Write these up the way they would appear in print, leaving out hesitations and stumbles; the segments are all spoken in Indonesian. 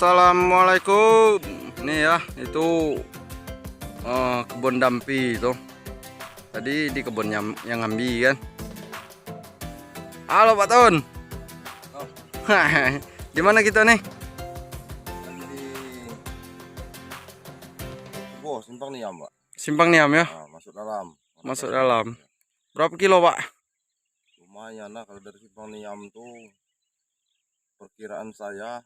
Assalamualaikum. Nih ya, itu kebun Dampi itu. Tadi di kebun yang Ambi kan. Halo Pak Tun. Oh. Di mana kita nih? Simpang Niam, Pak. Simpang Niam ya. Nah, masuk dalam. Masuk dalam. Berapa kilo, Pak? Lumayan lah kalau dari Simpang Niam tuh perkiraan saya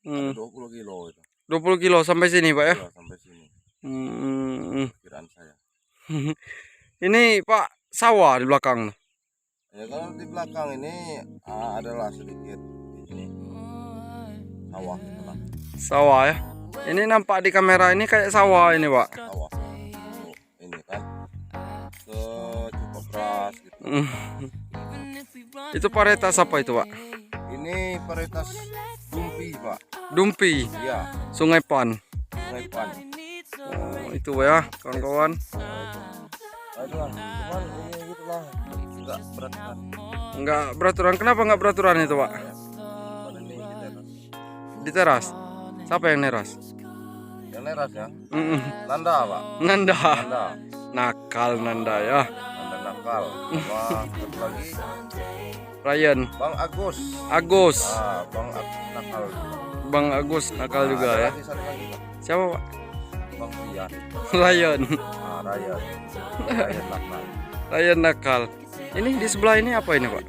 Hmm. ada 20 kilo itu. 20 kilo sampai sini, Pak ya? Iya, sampai sini. Perkiraan saya. Ini Pak, sawah di belakang. Ya kalau di belakang ini adalah sedikit ini sawah itulah. Sawah ya. Ini nampak di kamera ini kayak sawah ini, Pak. Sawah. Tuh, ini kan secukup beras gitu. Itu varietas apa itu, Pak? Ini varietas Dumpi, Pak. Dumpi, Iya, Sungai Pan. Sungai Pan. Oh, itu ya, kawan-kawan. Aduh, cuman ini gitulah enggak berat kan. Enggak beraturan. Kenapa enggak beraturan itu, Pak? Ini kita Di teras. Siapa yang neras? yang neras ya. Nanda. Nanda, Pak. Nanda. Nanda. Nakal Nanda ya. Nanda nakal. Sama satu lagi Ryan. Bang Agus. Agus. Bang Agus nakal. Bang Agus nakal juga Ada ya. lagi satu lagi, Pak. Siapa, Pak? Bang Rian. Ryan. Ryan. Ryan nakal. Ryan nakal. Ini di sebelah ini apa ini, Pak?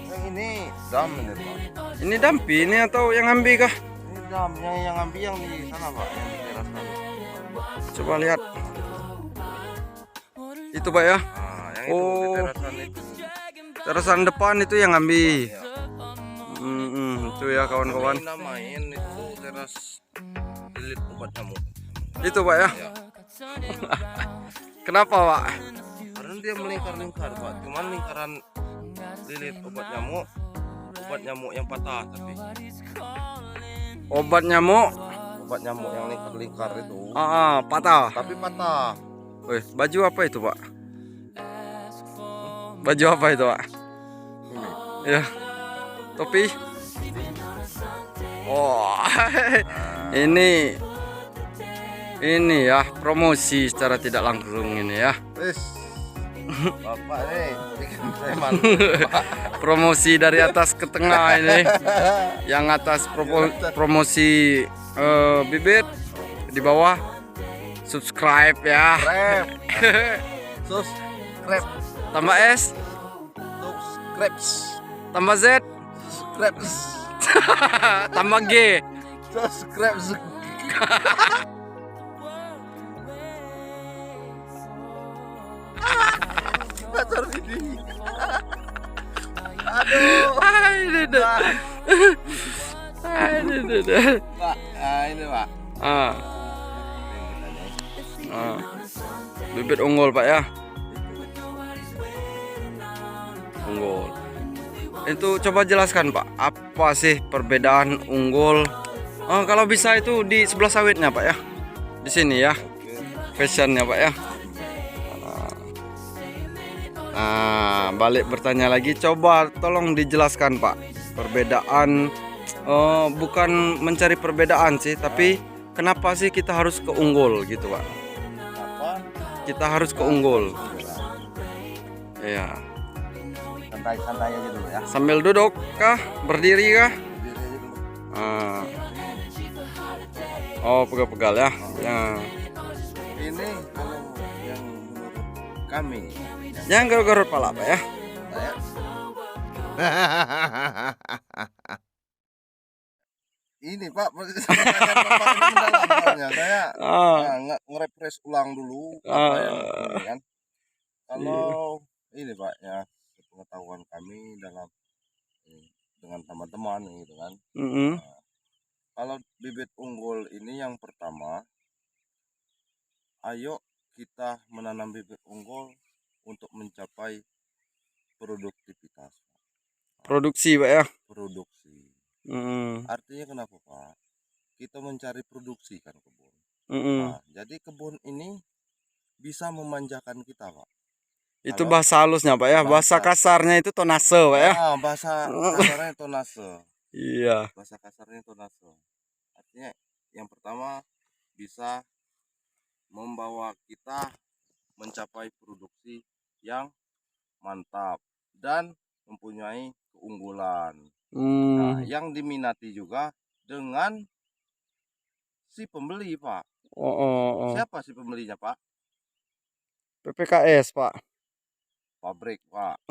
Yang ini dam ini, Pak. Ini Dampi ini atau yang Ambi kah? Ini dam yang ambil yang di sana, Pak, yang di teras sana. Coba lihat. Itu, Pak ya. Yang itu di terasan itu. Terasan depan itu yang Ambi. Ya. Itu ya kawan-kawan. Ini namain itu teras lilit obat nyamuk. Itu, Pak ya. Ya. Kenapa, Pak? Karena dia melingkar-lingkar, Pak. Cuman lingkaran lilit obat nyamuk yang patah tapi Obat nyamuk. obat nyamuk yang lingkar-lingkar itu Patah. tapi patah. Wih, baju apa itu, Pak? Baju apa itu, Pak? Ini Ya. Topi. Oh. Ini ya promosi secara tidak langsung ini ya. wis Bapak nih bikin saya malu, Pak. Promosi dari atas ke tengah ini. Yang atas promosi bibit, di bawah subscribe ya. Subscribe Tambah S, tambah Z, tambah G. subscribe sponsor video. Aduh, Pak. Ini, Pak. Bibit unggul, Pak ya. Unggul. Itu coba jelaskan, Pak, apa sih perbedaan unggul? Kalau bisa itu di sebelah sawitnya, Pak ya. Di sini ya. Fashionnya, Pak ya. Balik bertanya lagi, coba tolong dijelaskan, Pak, perbedaan. Bukan mencari perbedaan sih, tapi kenapa sih kita harus ke unggul gitu, Pak? Apa? Kita harus ke unggul. Iya. Santai-santai aja dulu ya. Sambil duduk kah? Berdiri kah? Berdiri aja dulu. Oh, pegal-pegal ya. Ya. Ini kalau yang menurut kami Jangan garut-garut pala, Pak ya. saya ini, Pak, pertanyaan Bapak ini mendalam soalnya. Saya nge-refresh ulang dulu apa yang ini kan. Kalau ini, Pak, ya pengetahuan kami dalam dengan teman-teman gitu kan. Kalau bibit unggul ini yang pertama, ayo kita menanam bibit unggul untuk mencapai produktivitas. Produksi, Pak ya. Produksi. Mm. Artinya kenapa, Pak? Kita mencari produksi kan kebun. Mm-mm. Nah, jadi kebun ini bisa memanjakan kita, Pak. Itu Kalau bahasa halusnya, Pak ya. Bahasa kasarnya itu tonase, Pak ya. bahasa kasarnya tonase. Iya. Bahasa kasarnya tonase. manfaatnya yang pertama bisa membawa kita mencapai produksi yang mantap dan mempunyai keunggulan. Nah, Hmm. yang diminati juga dengan si pembeli, Pak. Oh, oh, oh. Siapa si pembelinya, Pak? PPKS, Pak. Pabrik, Pak.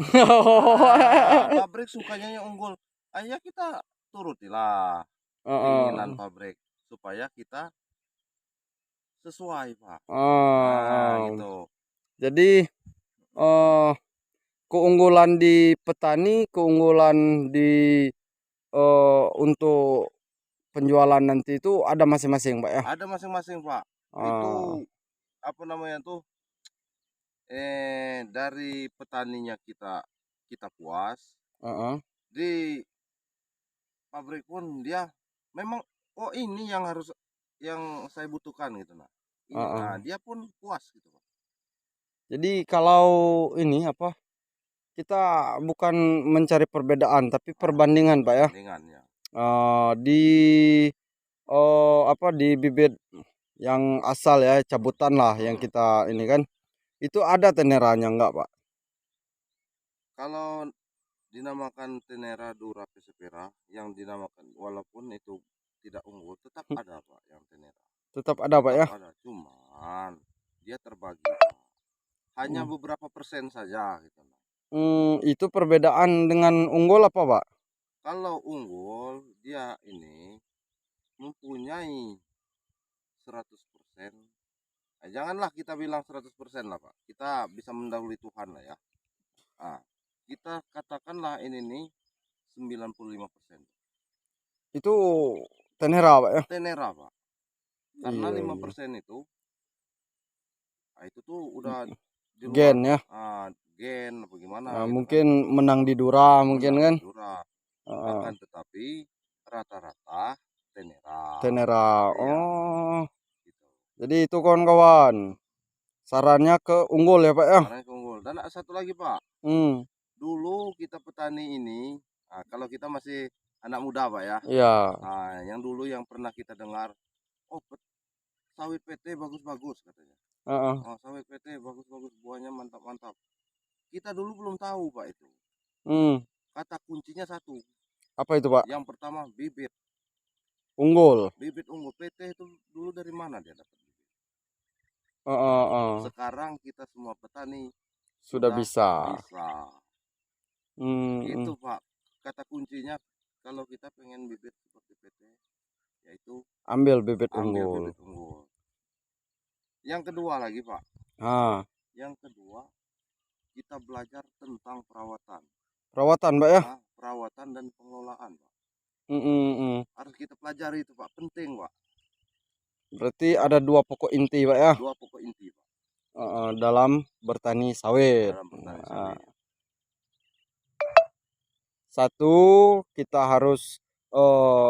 Pabrik sukanya yang unggul. Ayo kita turutilah keinginan Heeh. pabrik supaya kita sesuai, Pak. Nah, Oh. gitu. Jadi keunggulan di petani, keunggulan di untuk penjualan nanti itu ada masing-masing, Pak ya. Ada masing-masing, Pak. Oh. Itu apa namanya tuh? Dari petaninya kita puas, Heeh. di pabrik pun dia memang oh ini yang harus yang saya butuhkan gitu nah. Ini Heeh. nah dia pun puas gitu, Pak. Jadi kalau ini apa, kita bukan mencari perbedaan tapi perbandingan, Pak ya. Perbandingan ya. Di apa, di bibit yang asal ya, cabutan lah yang kita ini kan, itu ada teneranya enggak, Pak? Kalau dinamakan Tenera Dura Persipera yang dinamakan walaupun itu tidak unggul tetap ada, Pak, yang Tenera. Tetap ada, Pak ya? Tetap ada, cuman dia terbagi, Pak. Hanya Hmm. beberapa persen saja gitu. Itu perbedaan dengan unggul apa, Pak? Kalau unggul dia ini mempunyai 100%. Janganlah kita bilang 100% lah, Pak. Kita bisa mendahului Tuhan lah ya. Nah, kita katakanlah ini nih 95%. Itu tenera, Pak ya? Tenera, Pak. Karena Iya, iya. 5% itu, nah itu tuh udah di luar Gen ya. gen apa gimana gitu kan. Mungkin menang di Dura mungkin Menang kan? di Dura. Heeh. Akan tetapi rata-rata Tenera. Tenera. Iya, Oh, gitu. jadi itu kawan-kawan. Sarannya ke unggul ya, Pak ya? Karena unggul. Dan ada satu lagi, Pak. Hmm. Dulu kita petani ini, kalau kita masih anak muda, Pak ya. Iya. Yang dulu yang pernah kita dengar, oh sawit PT bagus-bagus katanya. Heeh. Oh, sawit PT bagus-bagus, buahnya mantap-mantap. Kita dulu belum tahu, Pak, itu. Hmm. Kata kuncinya satu. Apa itu, Pak? Yang pertama bibit. Unggul. Bibit unggul. PT itu dulu dari mana dia dapat bibit? Heeh. Sekarang kita semua petani Sudah bisa. bisa. Hmm. Itu, Pak. Kata kuncinya kalau kita pengen bibit seperti PT, yaitu Ambil bibit ambil unggul. bibit unggul. Yang kedua lagi, Pak. Yang kedua, kita belajar tentang perawatan. Perawatan, Pak ya? Perawatan dan pengelolaan, Pak. Harus kita pelajari itu, Pak. Penting, Pak. Berarti ada dua pokok inti, Pak ya? Dua pokok inti, Pak. Dalam bertani sawit. Dalam bertani sawit. Satu, kita harus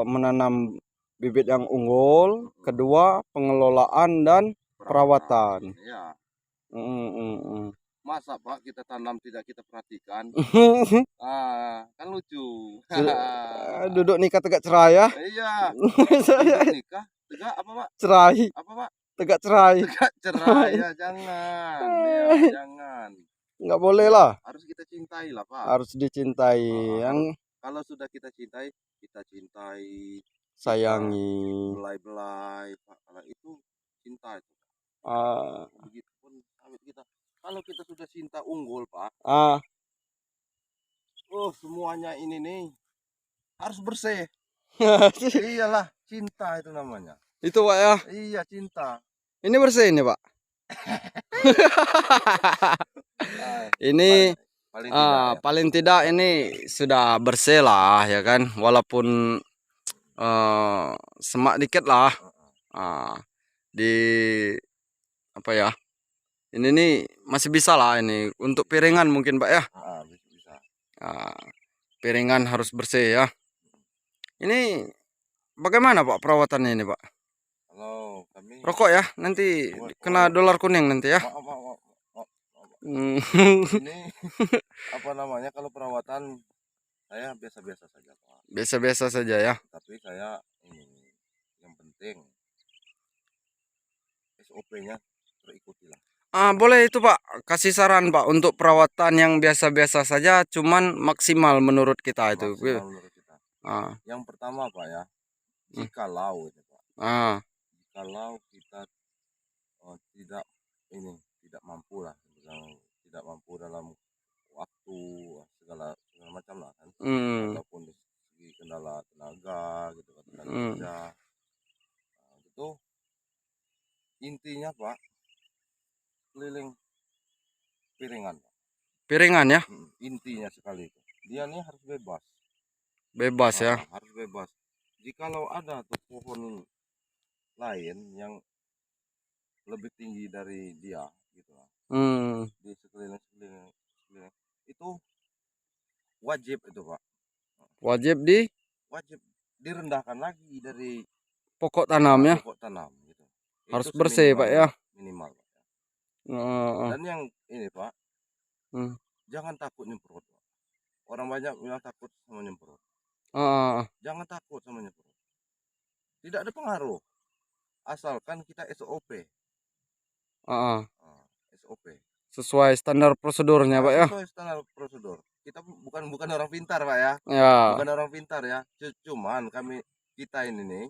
menanam bibit yang unggul. Kedua, pengelolaan dan perawatan. Ya. Masa, Pak, kita tanam tidak kita perhatikan? Kan lucu. Duduk nikah tegak cerai ya? Iya. Duduk nikah tegak apa, Pak? Cerai. Apa, Pak? Tegak cerai. Tegak cerai ya, jangan. Ya, jangan. Nggak boleh lah. Harus kita cintai lah, Pak. Harus dicintai. Yang kalau sudah kita cintai, sayangi. belai-belai, Pak. Kalau itu cinta itu. Begitupun sawit kita. Kalau kita sudah cinta unggul, Pak. Semuanya ini nih harus bersih. Iyalah, cinta itu namanya. Itu, Pak ya? Iya, cinta. Ini bersih ini, Pak. Ini paling tidak ini sudah bersih lah ya kan, walaupun semak dikit lah. Di apa ya? Ini nih masih bisa lah ini untuk piringan mungkin, Pak ya. Bisa. Piringan harus bersih ya. Ini bagaimana, Pak, perawatannya ini, Pak? Kalau kami rokok ya, nanti kena dolar kuning nanti ya. Ini apa namanya, kalau perawatan saya biasa-biasa saja, Pak. Biasa-biasa saja ya. Tapi saya ini yang penting SOP-nya terikuti lah. Boleh itu Pak, kasih saran Pak untuk perawatan yang biasa-biasa saja, cuman maksimal menurut kita itu. Maksimal menurut kita. Ah, Yang pertama Pak ya, hmm, jikalau itu Pak, ah, jikalau kita tidak tidak mampu lah, tidak mampu dalam waktu segala segala macam lah kan, hmm, ataupun dari segi kendala tenaga gitu kan, tenaga hmm. kerja. Nah, itu intinya Pak, keliling piringan Pak. Piringan ya, Intinya sekali itu dia nih harus bebas. bebas ya. Harus bebas. Jikalau ada tuh pohon lain yang lebih tinggi dari dia gitu lah, Hmm, di sekeliling itu wajib itu Pak, wajib di wajib direndahkan lagi dari pokok tanam ya, pokok tanam gitu. harus Itu bersih Pak ya. minimal Pak. Ah, Dan yang ini Pak, hmm, jangan takut nyemprot Pak. Orang banyak bilang takut sama nyemprot. ah, Jangan takut sama nyemprot. Tidak ada pengaruh. Asalkan kita SOP. ah. SOP. Sesuai standar prosedurnya Pak ya. Sesuai standar prosedur. Kita bukan orang pintar Pak ya. Ya, Bukan orang pintar ya. Cuman kita ini nih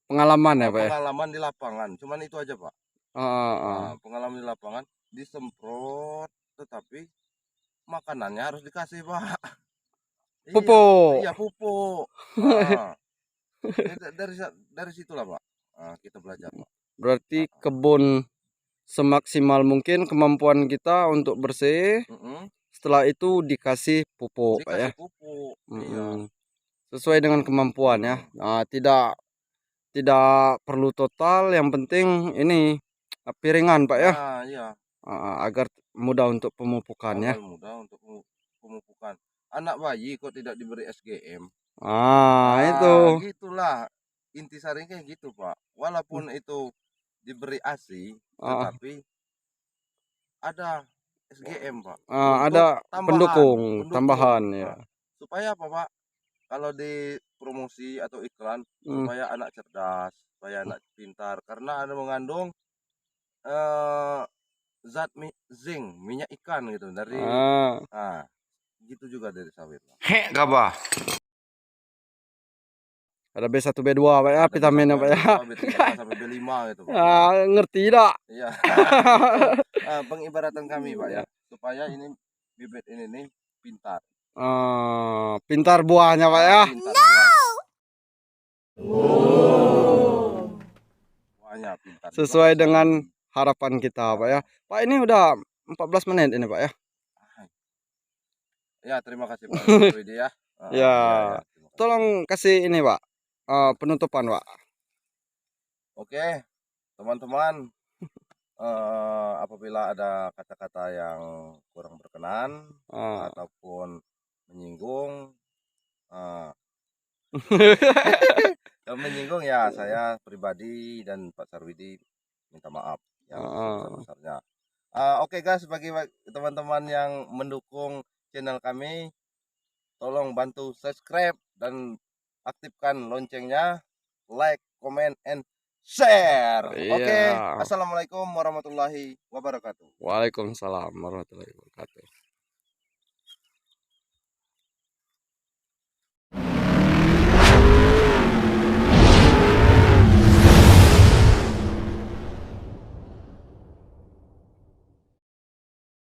pengalaman ya Pak ya. pengalaman di lapangan. Cuman itu aja Pak. Ah. Pengalaman di lapangan disemprot, tetapi makanannya harus dikasih Pak. Pupuk. Iya pupuk. Dari situlah Pak. Kita belajar Pak. Berarti kebun semaksimal mungkin kemampuan kita untuk bersih. Setelah itu dikasih pupuk Pak ya. Dikasih pupuk. Iya. Sesuai dengan kemampuan ya. Tidak perlu total, yang penting ini piringan Pak ya. Iya. Agar mudah untuk pemupukan ya. Mudah untuk pemupukan. Anak bayi kok tidak diberi SGM. Itu. Gitulah. Intisarinya kayak gitu Pak. Walaupun itu diberi ASI, tetapi ada SGM Pak. Ada pendukung tambahan ya. Supaya apa Pak? Kalau di promosi atau iklan, supaya anak cerdas, supaya anak pintar, karena ada mengandung zat zinc, minyak ikan gitu dari gitu juga dari sawit. Gabah. Ada B1 B2 Pak ya, vitaminnya Pak ya. B3 sampai B5 gitu Pak. Ngerti tidak? Iya. Pengibaratan kami Pak ya, supaya ini bibit ini nih pintar. Pintar buahnya Pak ya. Buahnya pintar. Sesuai dengan harapan kita Pak ya. Pak ini udah 14 menit ini Pak ya. Ya terima kasih Pak Widi ya. Ya. Tolong kasih ini Pak, penutupan Pak. Oke teman-teman, apabila ada kata-kata yang kurang berkenan ataupun menyinggung, ya saya pribadi dan Pak Sarwidi minta maaf yang sebesar-besarnya. Oke guys, bagi teman-teman yang mendukung channel kami, tolong bantu subscribe dan aktifkan loncengnya, like, comment, and share. Oke. Assalamualaikum warahmatullahi wabarakatuh. Waalaikumsalam warahmatullahi wabarakatuh.